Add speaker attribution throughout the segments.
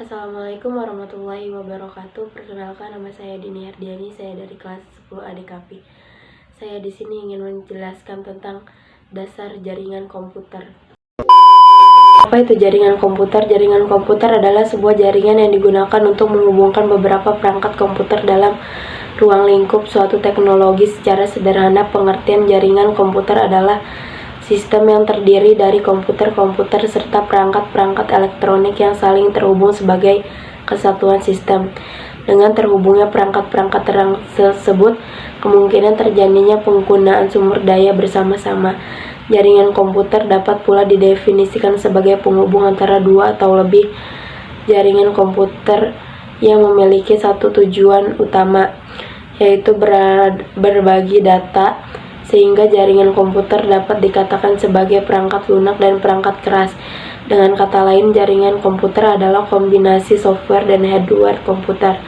Speaker 1: Assalamualaikum warahmatullahi wabarakatuh. Perkenalkan, nama saya Dini Hardiani, saya dari kelas 10 ADKP. Saya di sini ingin menjelaskan tentang dasar jaringan komputer. Apa itu jaringan komputer? Jaringan komputer adalah sebuah jaringan yang digunakan untuk menghubungkan beberapa perangkat komputer dalam ruang lingkup suatu teknologi. Secara sederhana, pengertian jaringan komputer adalah sistem yang terdiri dari komputer-komputer serta perangkat-perangkat elektronik yang saling terhubung sebagai kesatuan sistem. Dengan terhubungnya perangkat-perangkat tersebut, kemungkinan terjadinya penggunaan sumber daya bersama-sama. Jaringan komputer dapat pula didefinisikan sebagai penghubung antara dua atau lebih jaringan komputer yang memiliki satu tujuan utama, yaitu berbagi data, sehingga jaringan komputer dapat dikatakan sebagai perangkat lunak dan perangkat keras. Dengan kata lain, jaringan komputer adalah kombinasi software dan hardware komputer.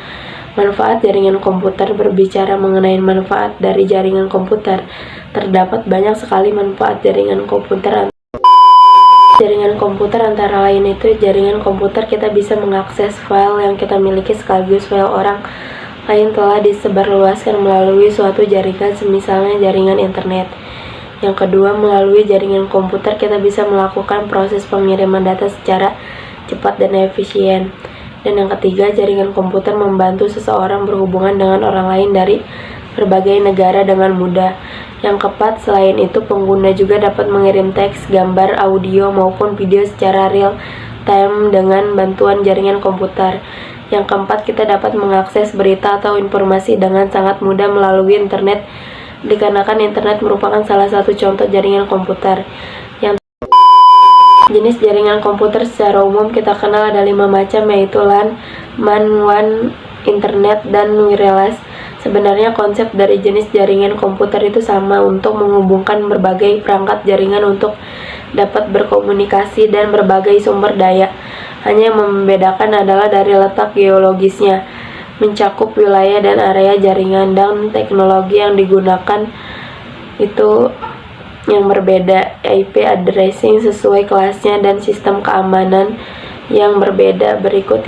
Speaker 1: Manfaat jaringan komputer. Berbicara mengenai manfaat dari jaringan komputer, terdapat banyak sekali manfaat jaringan komputer. Jaringan komputer antara lain itu, jaringan komputer kita bisa mengakses file yang kita miliki sekaligus file orang lain telah disebarluaskan melalui suatu jaringan, misalnya jaringan internet. Yang kedua, melalui jaringan komputer kita bisa melakukan proses pengiriman data secara cepat dan efisien. Dan yang ketiga, jaringan komputer membantu seseorang berhubungan dengan orang lain dari berbagai negara dengan mudah. Yang keempat, selain itu pengguna juga dapat mengirim teks, gambar, audio maupun video secara real time dengan bantuan jaringan komputer. Yang keempat, kita dapat mengakses berita atau informasi dengan sangat mudah melalui internet, dikarenakan internet merupakan salah satu contoh jaringan komputer. Yang jenis jaringan komputer secara umum kita kenal ada 5 macam, yaitu LAN, MAN, WAN, internet, dan wireless. Sebenarnya konsep dari jenis jaringan komputer itu sama, untuk menghubungkan berbagai perangkat jaringan untuk dapat berkomunikasi dan berbagai sumber daya. Hanya yang membedakan adalah dari letak geologisnya, mencakup wilayah dan area jaringan, dan teknologi yang digunakan itu yang berbeda, IP addressing sesuai kelasnya, dan sistem keamanan yang berbeda. Berikut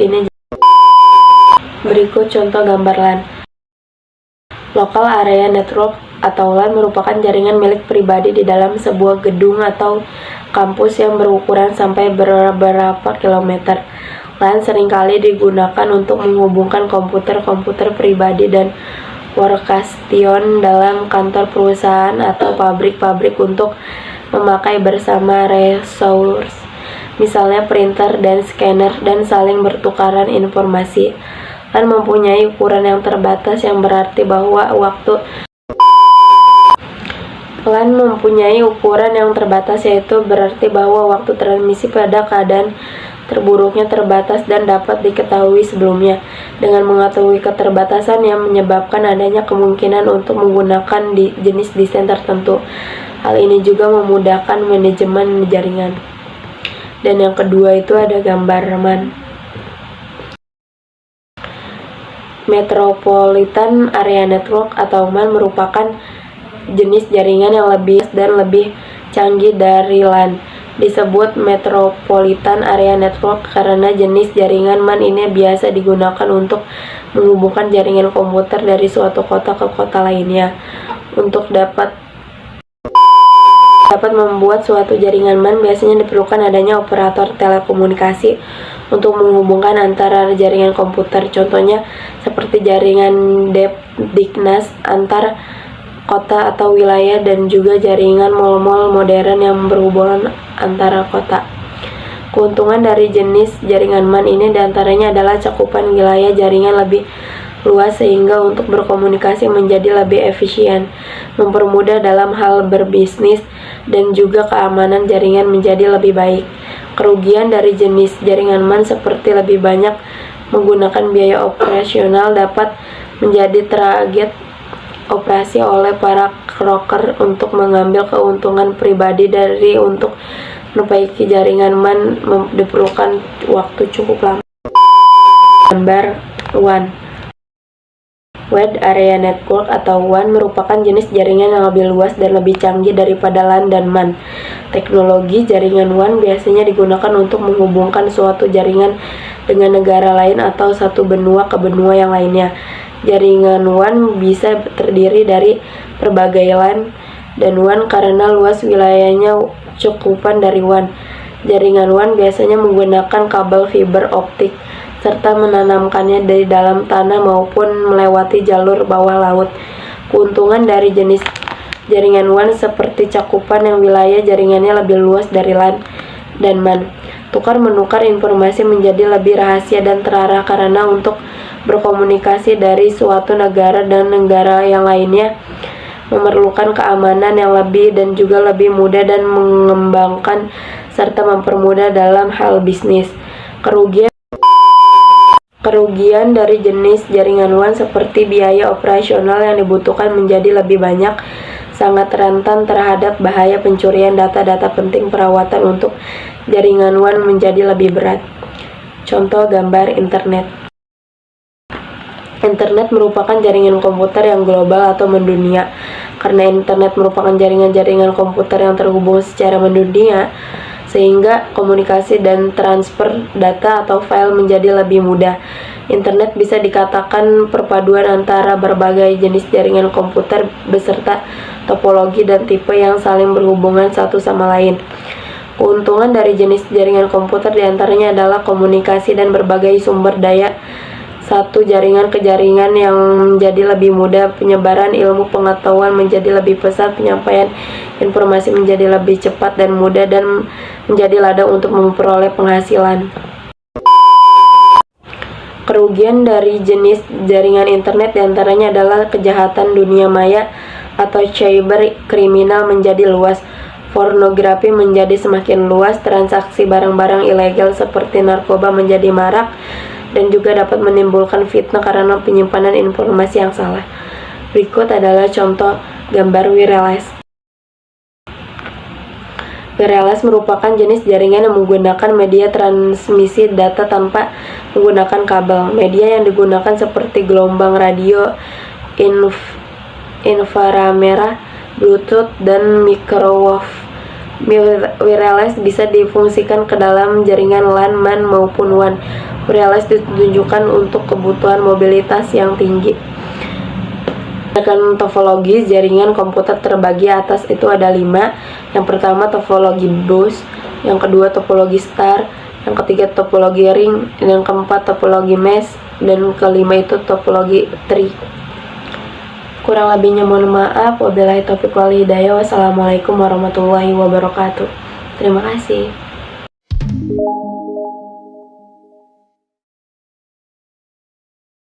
Speaker 1: contoh gambar LAN. Local Area Network atau LAN merupakan jaringan milik pribadi di dalam sebuah gedung atau kampus yang berukuran sampai beberapa kilometer. LAN seringkali digunakan untuk menghubungkan komputer-komputer pribadi dan workstation dalam kantor perusahaan atau pabrik-pabrik untuk memakai bersama resource, misalnya printer dan scanner, dan saling bertukaran informasi. LAN mempunyai ukuran yang terbatas, yang berarti bahwa waktu transmisi pada keadaan terburuknya terbatas dan dapat diketahui sebelumnya. Dengan mengetahui keterbatasan yang menyebabkan adanya kemungkinan untuk menggunakan jenis desain tertentu. Hal ini juga memudahkan manajemen jaringan. Dan yang kedua itu ada gambar MAN. Metropolitan Area Network atau MAN merupakan jenis jaringan yang lebih dan lebih canggih dari LAN. Disebut Metropolitan Area Network karena jenis jaringan MAN ini biasa digunakan untuk menghubungkan jaringan komputer dari suatu kota ke kota lainnya. Untuk dapat membuat suatu jaringan MAN, biasanya diperlukan adanya operator telekomunikasi untuk menghubungkan antara jaringan komputer. Contohnya seperti jaringan DIGNAS antar kota atau wilayah, dan juga jaringan mal-mal modern yang berhubungan antara kota. Keuntungan dari jenis jaringan MAN ini diantaranya adalah cakupan wilayah jaringan lebih luas sehingga untuk berkomunikasi menjadi lebih efisien, mempermudah dalam hal berbisnis, dan juga keamanan jaringan menjadi lebih baik. Kerugian dari jenis jaringan MAN seperti lebih banyak menggunakan biaya operasional, dapat menjadi target operasi oleh para cracker untuk mengambil keuntungan pribadi dari untuk memperbaiki jaringan MAN diperlukan waktu cukup lama. Gambar WAN. Wide Area Network atau WAN merupakan jenis jaringan yang lebih luas dan lebih canggih daripada LAN dan MAN. teknologi. Jaringan WAN biasanya digunakan untuk menghubungkan suatu jaringan dengan negara lain atau satu benua ke benua yang lainnya. Jaringan WAN bisa terdiri dari berbagai LAN dan WAN karena luas wilayahnya cukupan dari WAN. Jaringan WAN biasanya menggunakan kabel fiber optik serta menanamkannya dari dalam tanah maupun melewati jalur bawah laut. Keuntungan dari jenis jaringan WAN seperti cakupan yang wilayah jaringannya lebih luas dari LAN dan MAN. Tukar-menukar informasi menjadi lebih rahasia dan terarah karena untuk berkomunikasi dari suatu negara dan negara yang lainnya memerlukan keamanan yang lebih dan juga lebih mudah dan mengembangkan serta mempermudah dalam hal bisnis. Kerugian dari jenis jaringan WAN seperti biaya operasional yang dibutuhkan menjadi lebih banyak, sangat rentan terhadap bahaya pencurian data-data penting, perawatan untuk jaringan WAN menjadi lebih berat. Contoh gambar internet. Internet merupakan jaringan komputer yang global atau mendunia. Karena internet merupakan jaringan-jaringan komputer yang terhubung secara mendunia, sehingga komunikasi dan transfer data atau file menjadi lebih mudah. Internet bisa dikatakan perpaduan antara berbagai jenis jaringan komputer beserta topologi dan tipe yang saling berhubungan satu sama lain. Keuntungan dari jenis jaringan komputer diantaranya adalah komunikasi dan berbagai sumber daya satu jaringan ke jaringan yang menjadi lebih mudah, penyebaran ilmu pengetahuan menjadi lebih pesat, penyampaian informasi menjadi lebih cepat dan mudah, dan menjadi ladang untuk memperoleh penghasilan. Kerugian dari jenis jaringan internet diantaranya adalah kejahatan dunia maya atau cyber kriminal menjadi luas, pornografi menjadi semakin luas, transaksi barang-barang ilegal seperti narkoba menjadi marak, dan juga dapat menimbulkan fitnah karena penyimpanan informasi yang salah. Berikut adalah contoh gambar wireless. Wireless merupakan jenis jaringan yang menggunakan media transmisi data tanpa menggunakan kabel. Media yang digunakan seperti gelombang radio, inframerah, Bluetooth, dan microwave. Wireless bisa difungsikan ke dalam jaringan LAN, MAN, maupun WAN. Wireless ditujukan untuk kebutuhan mobilitas yang tinggi. Berdasarkan topologi jaringan komputer terbagi atas itu ada 5. Yang pertama topologi bus, yang kedua topologi star, yang ketiga topologi ring, dan yang keempat topologi mesh, dan kelima itu topologi tree. Kurang lebihnya mohon maaf. Wabillahi taufiq wal hidayah. Wassalamualaikum warahmatullahi wabarakatuh. Terima kasih.